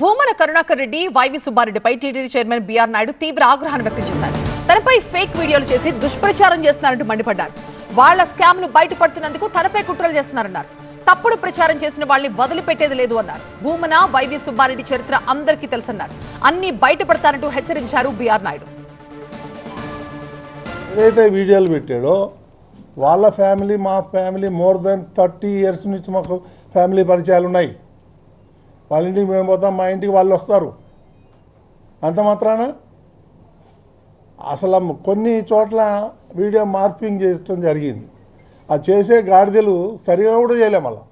భూమన కరుణాకర్ రెడ్డి వైవి సుబ్బారెడ్డిపై TTD chairman BR Naidu తీవ్ర ఆగ్రహాన్ని వ్యక్తం చేశారు. తనపై ఫేక్ వీడియోలు చేసి దుష్ప్రచారం చేస్తున్నారంటూ మండిపడ్డారు. వాళ్ల స్కామ్లు బయటపడుతున్నందుకు తనపై కుట్రలు చేస్తున్నారన్నారు. తప్పుడు ప్రచారం చేసిన వాళ్ళని వదిలిపెట్టేది లేదు అన్నారు. భూమన వైవి సుబ్బారెడ్డి చరిత్ర అందరికీ తెలుసన్నారు. అన్ని బయటపడతారంటూ హెచ్చరించారు బీఆర్ నాయుడు. ఏదైతే వీడియోలు పెట్టాడో వాళ్ళ ఫ్యామిలీ మా ఫ్యామిలీ మోర్ దెన్ 30 years నుంచి మాకు ఫ్యామిలీ పరిచయాలు ఉన్నాయి. వాళ్ళ ఇంటికి మేము పోతాం, మా ఇంటికి వాళ్ళు వస్తారు. అంత మాత్రాన అసలు కొన్ని చోట్ల వీడియో మార్పింగ్ చేయడం జరిగింది. ఆ చేసే గాడిదలు సరిగా కూడా చేయలే. మళ్ళా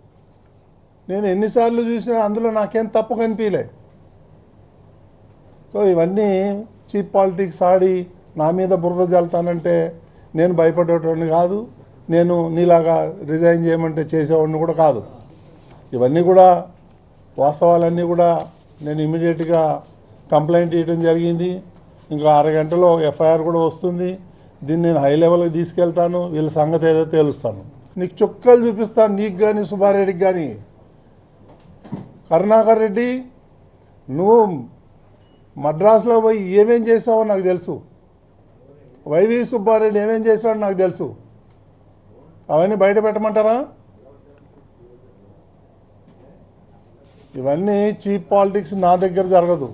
నేను ఎన్నిసార్లు చూసినా అందులో నాకేం తప్పు కనిపించలే. సో ఇవన్నీ చీప్ పాలిటిక్స్ ఆడి నా మీద బురద జల్తానంటే నేను భయపడేటోడిని కాదు. నేను నీలాగా రిజైన్ చేయమంటే చేసేవాడిని కూడా కాదు. ఇవన్నీ కూడా వాస్తవాలన్నీ కూడా నేను ఇమీడియట్గా కంప్లైంట్ ఇవ్వడం జరిగింది. ఇంకా 6 గంటలో ఎఫ్ఐఆర్ కూడా వస్తుంది. దీన్ని నేను హై లెవెల్కి తీసుకెళ్తాను. వీళ్ళ సంగతి ఏదో తేలుస్తాను. నీకు చుక్కలు చూపిస్తాను, నీకు కానీ సుబ్బారెడ్డికి కానీ. కరుణాకర్ రెడ్డి, నువ్వు మద్రాసులో పోయి ఏమేం చేసావో నాకు తెలుసు. వైవి సుబ్బారెడ్డి ఏమేం చేసాడో నాకు తెలుసు. అవన్నీ బయట పెట్టమంటారా? ఇవన్నీ చీప్ పాలిటిక్స్ నా దగ్గర జరగదు.